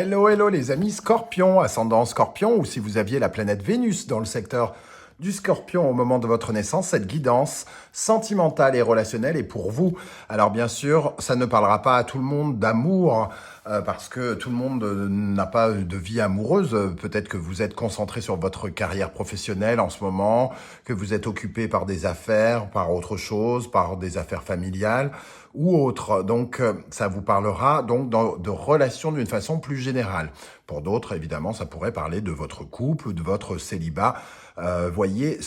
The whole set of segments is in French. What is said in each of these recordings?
Hello, hello les amis Scorpion, ascendant Scorpion, ou si vous aviez la planète Vénus dans le secteur du Scorpion au moment de votre naissance, cette guidance sentimentale et relationnelle est pour vous. Alors bien sûr, ça ne parlera pas à tout le monde d'amour, parce que tout le monde n'a pas de vie amoureuse. Peut-être que vous êtes concentré sur votre carrière professionnelle en ce moment, que vous êtes occupé par des affaires, par autre chose, par des affaires familiales ou autres. Donc ça vous parlera donc de relations d'une façon plus générale. Pour d'autres, évidemment, ça pourrait parler de votre couple ou de votre célibat. Voyez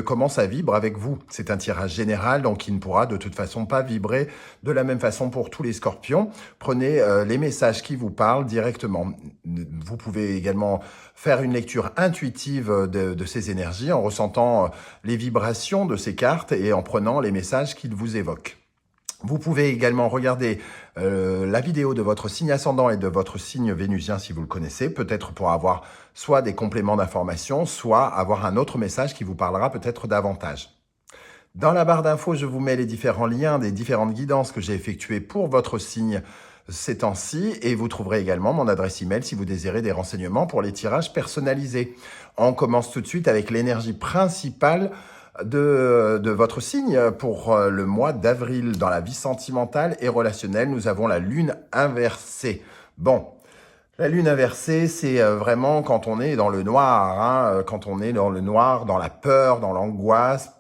comment ça vibre avec vous. C'est un tirage général, donc il ne pourra de toute façon pas vibrer de la même façon pour tous les scorpions. Prenez les messages qui vous parlent directement. Vous pouvez également faire une lecture intuitive de ces énergies en ressentant les vibrations de ces cartes et en prenant les messages qu'ils vous évoquent. Vous pouvez également regarder la vidéo de votre signe ascendant et de votre signe vénusien si vous le connaissez, peut-être pour avoir soit des compléments d'information, soit avoir un autre message qui vous parlera peut-être davantage. Dans la barre d'infos, je vous mets les différents liens des différentes guidances que j'ai effectuées pour votre signe ces temps-ci et vous trouverez également mon adresse email si vous désirez des renseignements pour les tirages personnalisés. On commence tout de suite avec l'énergie principale de votre signe pour le mois d'avril. Dans la vie sentimentale et relationnelle, nous avons la lune inversée. Bon, la lune inversée, c'est vraiment quand on est dans le noir, hein, quand on est dans le noir, dans la peur, dans l'angoisse,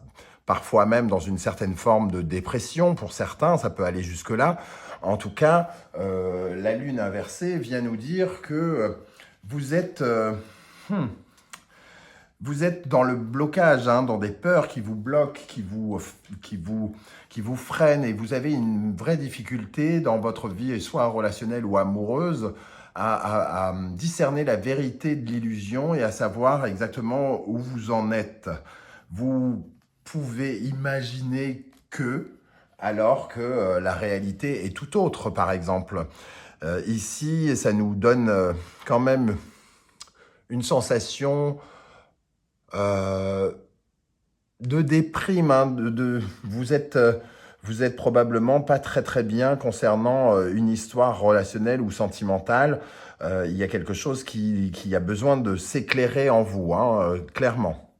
parfois même dans une certaine forme de dépression pour certains, ça peut aller jusque-là. En tout cas, la lune inversée vient nous dire que vous êtes... Vous êtes dans le blocage, hein, dans des peurs qui vous bloquent, qui vous freinent, et vous avez une vraie difficulté dans votre vie, soit relationnelle ou amoureuse, à discerner la vérité de l'illusion et à savoir exactement où vous en êtes. Vous pouvez imaginer que, alors que la réalité est tout autre, par exemple. Ici, ça nous donne quand même une sensation de déprime, hein, vous êtes probablement pas très bien concernant une histoire relationnelle ou sentimentale. Il y a quelque chose qui a besoin de s'éclairer en vous, hein, clairement.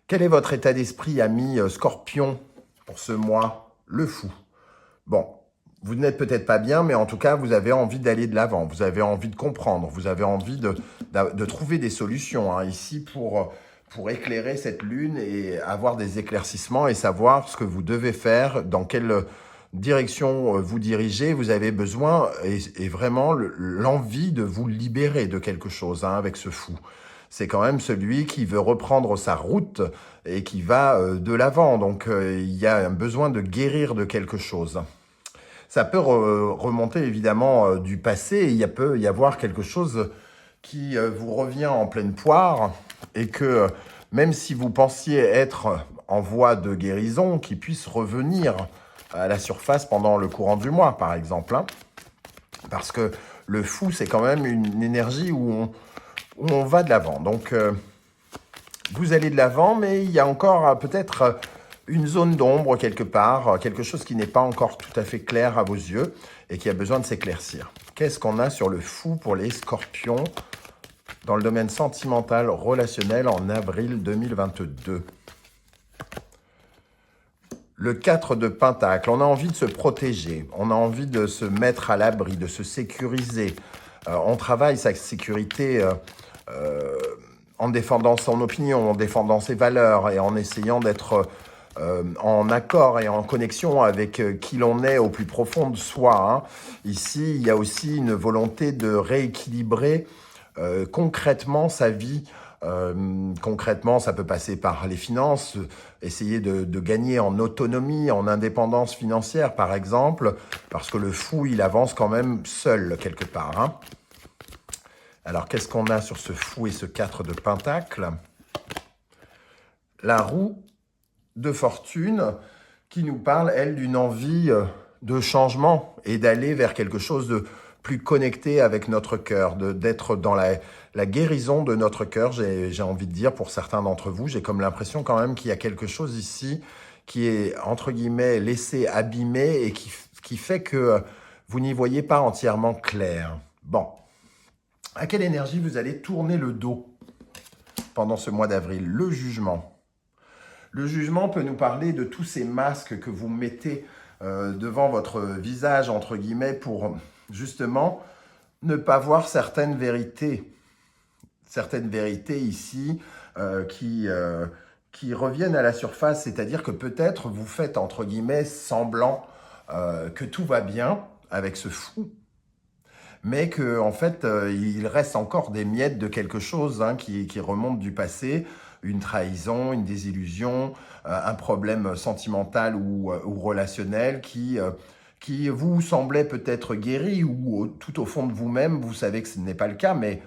Quel est votre état d'esprit, ami Scorpion, pour ce mois? Le fou. Bon, vous n'êtes peut-être pas bien, mais en tout cas, vous avez envie d'aller de l'avant, vous avez envie de comprendre, vous avez envie de trouver des solutions, hein, ici pour éclairer cette lune et avoir des éclaircissements et savoir ce que vous devez faire, dans quelle direction vous dirigez. Vous avez besoin et vraiment l'envie de vous libérer de quelque chose, hein, avec ce fou. C'est quand même celui qui veut reprendre sa route et qui va de l'avant. Donc, il y a un besoin de guérir de quelque chose. Ça peut remonter évidemment du passé et il peut y avoir quelque chose qui vous revient en pleine poire et que même si vous pensiez être en voie de guérison, qu'il puisse revenir à la surface pendant le courant du mois, par exemple, hein. Parce que le fou, c'est quand même une énergie où on va de l'avant. Donc, vous allez de l'avant, mais il y a encore peut-être une zone d'ombre quelque part, quelque chose qui n'est pas encore tout à fait clair à vos yeux et qui a besoin de s'éclaircir. Qu'est-ce qu'on a sur le fou pour les scorpions dans le domaine sentimental, relationnel en avril 2022? Le 4 de Pentacle, on a envie de se protéger, on a envie de se mettre à l'abri, de se sécuriser. On travaille sa sécurité en défendant son opinion, en défendant ses valeurs et en essayant d'être en accord et en connexion avec qui l'on est au plus profond de soi, hein. Ici, il y a aussi une volonté de rééquilibrer concrètement sa vie. Concrètement, ça peut passer par les finances, essayer de gagner en autonomie, en indépendance financière, par exemple, parce que le fou, il avance quand même seul, quelque part, hein. Alors, qu'est-ce qu'on a sur ce fou et ce 4 de Pentacle? La roue de fortune qui nous parle, elle, d'une envie de changement et d'aller vers quelque chose de plus connecté avec notre cœur, d'être dans la guérison de notre cœur, j'ai envie de dire, pour certains d'entre vous. J'ai comme l'impression quand même qu'il y a quelque chose ici qui est, entre guillemets, laissé abîmer et qui fait que vous n'y voyez pas entièrement clair. Bon, À quelle énergie vous allez tourner le dos pendant ce mois d'avril? Le jugement. Le jugement peut nous parler de tous ces masques que vous mettez devant votre visage, entre guillemets, pour justement ne pas voir certaines vérités. Certaines vérités ici qui reviennent à la surface, c'est-à-dire que peut-être vous faites, entre guillemets, semblant que tout va bien avec ce fou, mais qu'en fait, il reste encore des miettes de quelque chose qui remonte du passé, une trahison, une désillusion, un problème sentimental ou relationnel qui vous semblait peut-être guéri ou tout au fond de vous-même, vous savez que ce n'est pas le cas, mais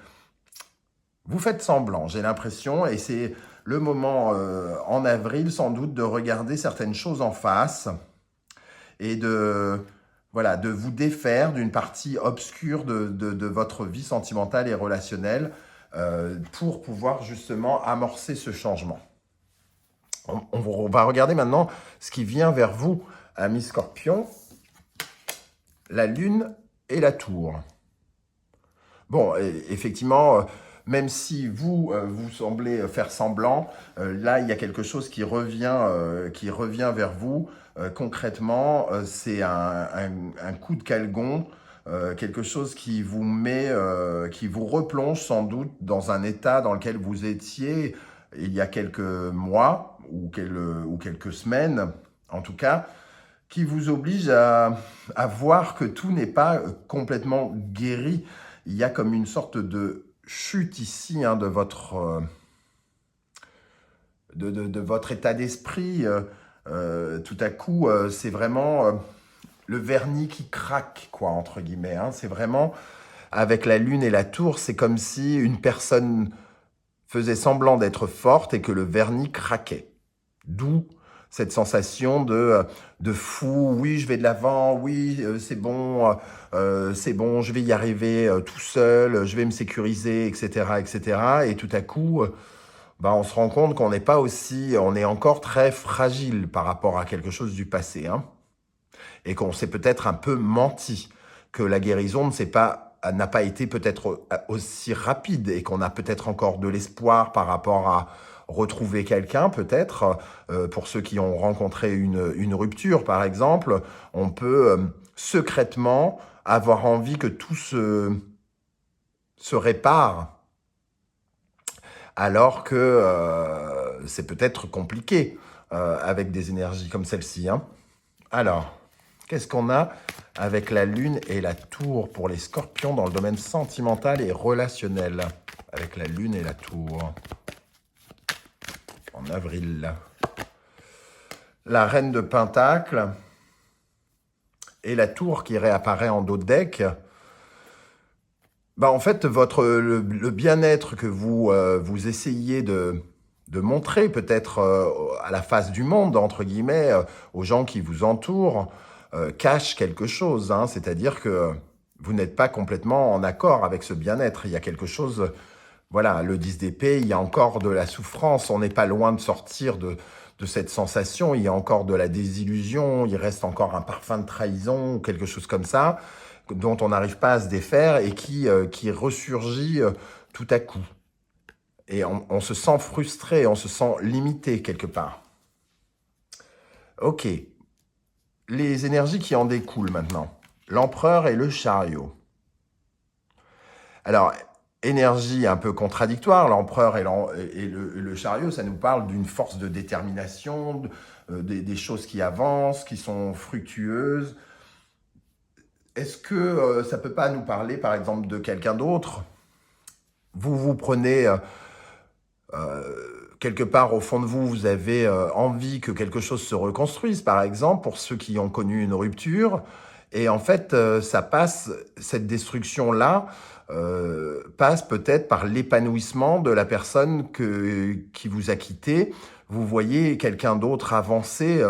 vous faites semblant, j'ai l'impression, et c'est le moment en avril sans doute de regarder certaines choses en face et voilà, de vous défaire d'une partie obscure de votre vie sentimentale et relationnelle pour pouvoir justement amorcer ce changement. On va regarder maintenant ce qui vient vers vous, amis Scorpion, la Lune et la Tour. Bon, effectivement, même si vous semblez faire semblant, là, il y a quelque chose qui revient vers vous. Concrètement, c'est un coup de calgon, quelque chose qui vous qui vous replonge sans doute dans un état dans lequel vous étiez il y a quelques mois ou quelques semaines, en tout cas, qui vous oblige à voir que tout n'est pas complètement guéri. Il y a comme une sorte de chute ici de votre état d'esprit. Tout à coup, c'est vraiment le vernis qui craque, quoi, entre guillemets. C'est vraiment, avec la lune et la tour, c'est comme si une personne faisait semblant d'être forte et que le vernis craquait. D'où cette sensation de fou, oui, je vais de l'avant, oui, c'est bon, je vais y arriver tout seul, je vais me sécuriser, etc., etc. Et tout à coup, on se rend compte qu'on n'est pas aussi, on est encore très fragile par rapport à quelque chose du passé, et qu'on s'est peut-être un peu menti, que la guérison n'a pas été peut-être aussi rapide et qu'on a peut-être encore de l'espoir par rapport à retrouver quelqu'un, peut-être. Pour ceux qui ont rencontré une rupture, par exemple, on peut secrètement avoir envie que tout se répare, alors que c'est peut-être compliqué avec des énergies comme celle-ci. Alors, qu'est-ce qu'on a avec la lune et la tour pour les scorpions dans le domaine sentimental et relationnel? Avec la lune et la tour en avril. La reine de Pentacle et la tour qui réapparaît en dos de deck. En fait, le bien-être que vous essayez de montrer peut-être à la face du monde, entre guillemets, aux gens qui vous entourent, cache quelque chose. C'est-à-dire que vous n'êtes pas complètement en accord avec ce bien-être. Il y a quelque chose, voilà, le 10 d'épée, il y a encore de la souffrance. On n'est pas loin de sortir de cette sensation. Il y a encore de la désillusion. Il reste encore un parfum de trahison ou quelque chose comme ça, dont on n'arrive pas à se défaire et qui ressurgit tout à coup. Et on se sent frustré, on se sent limité quelque part. Ok. Les énergies qui en découlent maintenant. L'empereur et le chariot. Alors, énergie un peu contradictoire, l'empereur et le chariot, ça nous parle d'une force de détermination, des choses qui avancent, qui sont fructueuses. Est-ce que ça ne peut pas nous parler, par exemple, de quelqu'un d'autre? Vous prenez... quelque part au fond de vous, vous avez envie que quelque chose se reconstruise, par exemple, pour ceux qui ont connu une rupture. Et en fait, cette destruction-là passe peut-être par l'épanouissement de la personne qui vous a quitté. Vous voyez quelqu'un d'autre avancer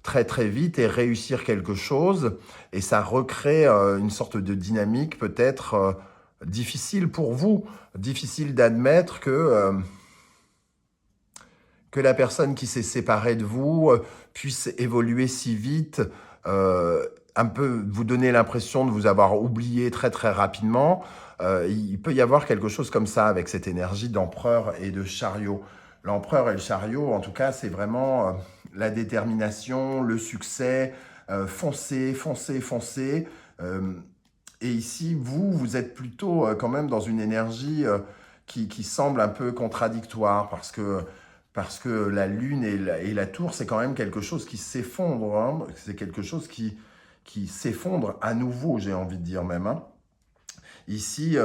très très vite et réussir quelque chose. Et ça recrée une sorte de dynamique peut-être difficile pour vous, difficile d'admettre que la personne qui s'est séparée de vous puisse évoluer si vite un peu vous donner l'impression de vous avoir oublié très très rapidement. Il peut y avoir quelque chose comme ça avec cette énergie d'empereur et de chariot. L'empereur et le chariot, en tout cas, c'est vraiment la détermination, le succès, foncer, foncer, foncer. Euh, et ici, vous êtes plutôt quand même dans une énergie qui semble un peu contradictoire parce que la lune et la tour, c'est quand même quelque chose qui s'effondre, hein. C'est quelque chose qui s'effondre à nouveau, j'ai envie de dire même, hein. Ici,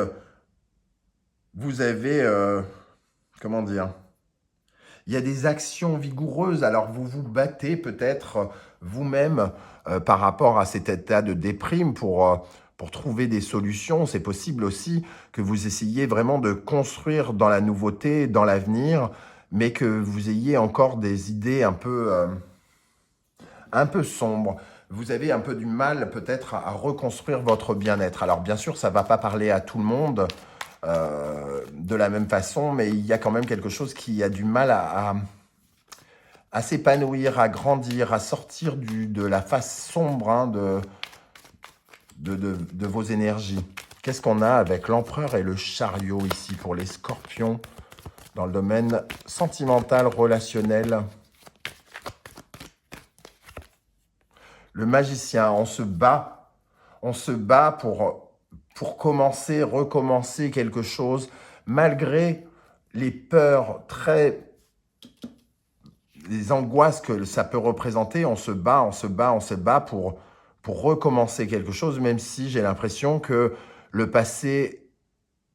vous avez, comment dire, il y a des actions vigoureuses, alors vous vous battez peut-être vous-même par rapport à cet état de déprime pour trouver des solutions. C'est possible aussi que vous essayiez vraiment de construire dans la nouveauté, dans l'avenir, mais que vous ayez encore des idées un peu sombres. Vous avez un peu du mal peut-être à reconstruire votre bien-être. Alors bien sûr, ça ne va pas parler à tout le monde de la même façon, mais il y a quand même quelque chose qui a du mal à s'épanouir, à grandir, à sortir de la face sombre, hein, de vos énergies. Qu'est-ce qu'on a avec l'empereur et le chariot ici pour les scorpions dans le domaine sentimental, relationnel? Le magicien, on se bat pour commencer, recommencer quelque chose, malgré les peurs les angoisses que ça peut représenter. On se bat, on se bat, on se bat pour recommencer quelque chose, même si j'ai l'impression que le passé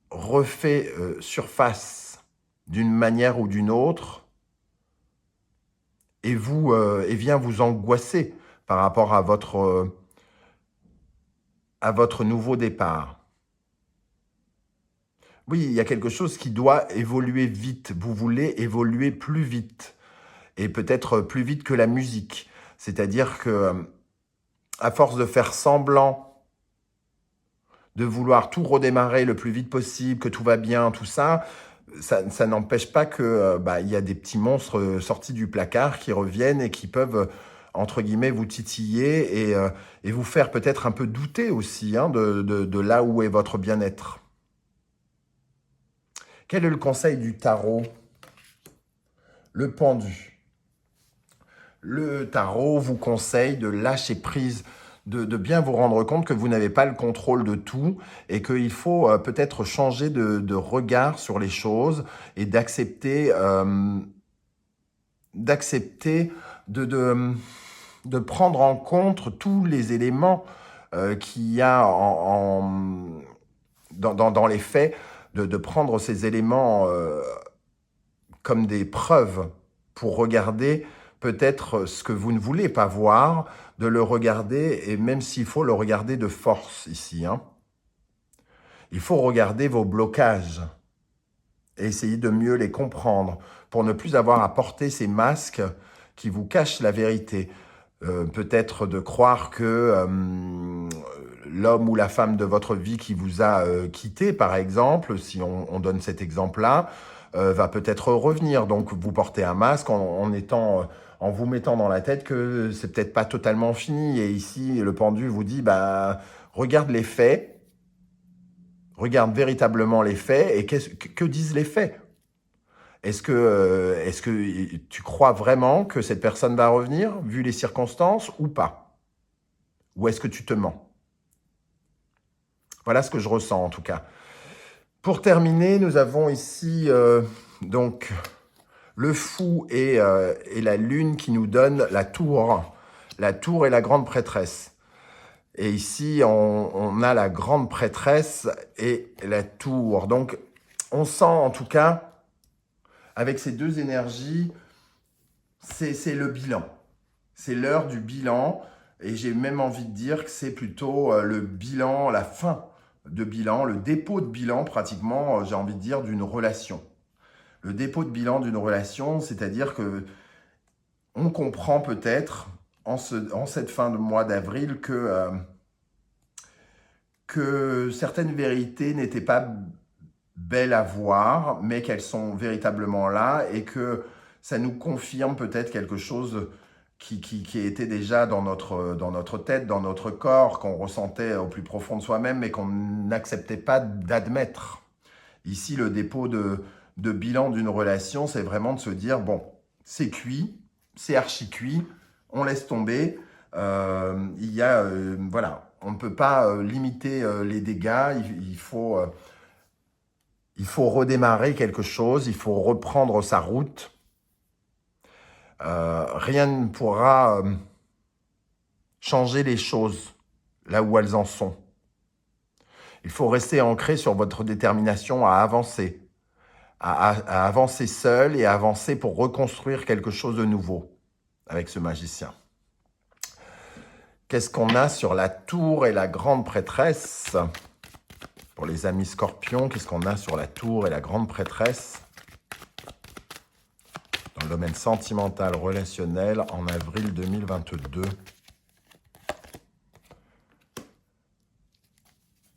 refait surface d'une manière ou d'une autre et vient vous angoisser par rapport à votre nouveau départ. Oui, il y a quelque chose qui doit évoluer vite. Vous voulez évoluer plus vite et peut-être plus vite que la musique. C'est-à-dire que à force de faire semblant de vouloir tout redémarrer le plus vite possible, que tout va bien, tout ça, ça n'empêche pas que il y a des petits monstres sortis du placard qui reviennent et qui peuvent, entre guillemets, vous titiller et vous faire peut-être un peu douter aussi hein, de là où est votre bien-être. Quel est le conseil du tarot? Le pendu. Le tarot vous conseille de lâcher prise, de bien vous rendre compte que vous n'avez pas le contrôle de tout et qu'il faut peut-être changer de regard sur les choses et d'accepter de prendre en compte tous les éléments qu'il y a dans les faits, de prendre ces éléments comme des preuves pour regarder peut-être ce que vous ne voulez pas voir, de le regarder, et même s'il faut le regarder de force ici, hein. Il faut regarder vos blocages et essayer de mieux les comprendre pour ne plus avoir à porter ces masques qui vous cachent la vérité. Peut-être de croire que l'homme ou la femme de votre vie qui vous a quitté, par exemple, si on donne cet exemple-là, va peut-être revenir. Donc, vous portez un masque en vous mettant dans la tête que c'est peut-être pas totalement fini. Et ici, le pendu vous dit, bah, regarde les faits, regarde véritablement les faits, et que disent les faits? Est-ce que tu crois vraiment que cette personne va revenir, vu les circonstances, ou pas? Ou est-ce que tu te mens? Voilà ce que je ressens en tout cas. Pour terminer, nous avons ici donc le fou et la lune qui nous donne la tour. La tour et la grande prêtresse. Et ici, on a la grande prêtresse et la tour. Donc, on sent en tout cas, avec ces deux énergies, c'est le bilan. C'est l'heure du bilan. Et j'ai même envie de dire que c'est plutôt le bilan, la fin de bilan, le dépôt de bilan pratiquement, j'ai envie de dire, d'une relation. Le dépôt de bilan d'une relation, c'est-à-dire que on comprend peut-être en cette fin de mois d'avril que certaines vérités n'étaient pas belles à voir, mais qu'elles sont véritablement là et que ça nous confirme peut-être quelque chose qui était déjà dans notre tête, dans notre corps, qu'on ressentait au plus profond de soi-même, mais qu'on n'acceptait pas d'admettre. Ici, le dépôt de bilan d'une relation, c'est vraiment de se dire, bon, c'est cuit, c'est archi cuit, on laisse tomber. Voilà, on ne peut pas limiter les dégâts, il faut redémarrer quelque chose, il faut reprendre sa route. Rien ne pourra changer les choses là où elles en sont. Il faut rester ancré sur votre détermination à avancer, à avancer seul et à avancer pour reconstruire quelque chose de nouveau avec ce magicien. Qu'est-ce qu'on a sur la tour et la grande prêtresse? Pour les amis scorpions, qu'est-ce qu'on a sur la tour et la grande prêtresse? Dans le domaine sentimental, relationnel, en avril 2022.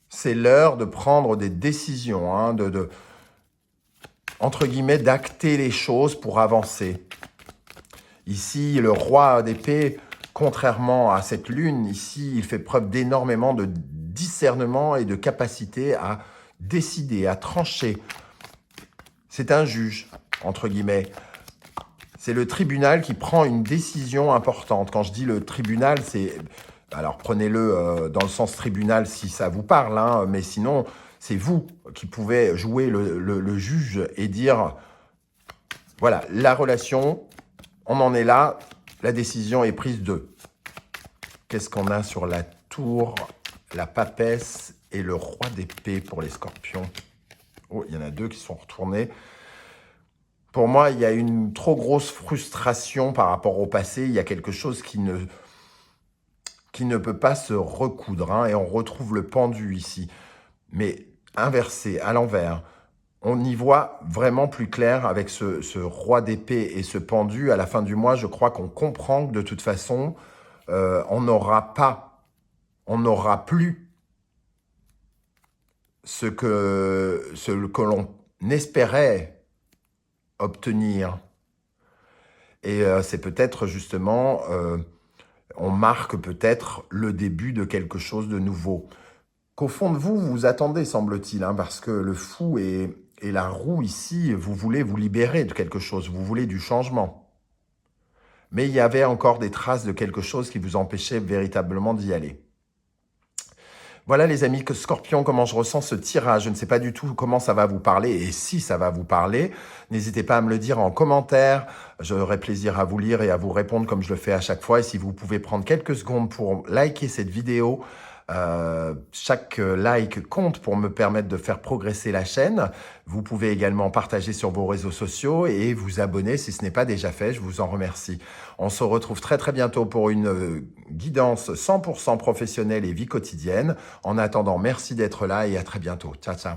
C'est l'heure de prendre des décisions, hein, entre guillemets, d'acter les choses pour avancer. Ici, le roi d'épée, contrairement à cette lune, ici, il fait preuve d'énormément de discernement et de capacité à décider, à trancher. C'est un juge, entre guillemets. C'est le tribunal qui prend une décision importante. Quand je dis le tribunal, c'est... Alors, prenez-le dans le sens tribunal si ça vous parle, hein, mais sinon, c'est vous qui pouvez jouer le juge et dire, voilà, la relation, on en est là, la décision est prise de. Qu'est-ce qu'on a sur la tour, la papesse et le roi d'épée pour les scorpions? Oh, il y en a deux qui sont retournés. Pour moi, il y a une trop grosse frustration par rapport au passé. Il y a quelque chose qui ne peut pas se recoudre, hein, et on retrouve le pendu ici. Mais inversé, à l'envers, on y voit vraiment plus clair avec ce roi d'épée et ce pendu. À la fin du mois, je crois qu'on comprend que de toute façon, on n'aura plus ce que l'on espérait obtenir. Et c'est peut-être justement... on marque peut-être le début de quelque chose de nouveau. Qu'au fond de vous, vous attendez, semble-t-il, hein, parce que le fou et la roue ici, vous voulez vous libérer de quelque chose, vous voulez du changement. Mais il y avait encore des traces de quelque chose qui vous empêchait véritablement d'y aller. Voilà les amis, que Scorpion, comment je ressens ce tirage. Je ne sais pas du tout comment ça va vous parler et si ça va vous parler. N'hésitez pas à me le dire en commentaire. J'aurai plaisir à vous lire et à vous répondre comme je le fais à chaque fois. Et si vous pouvez prendre quelques secondes pour liker cette vidéo, chaque like compte pour me permettre de faire progresser la chaîne. Vous pouvez également partager sur vos réseaux sociaux et vous abonner si ce n'est pas déjà fait. Je vous en remercie. On se retrouve très très bientôt pour une guidance 100% professionnelle et vie quotidienne. En attendant, merci d'être là et à très bientôt. Ciao, ciao.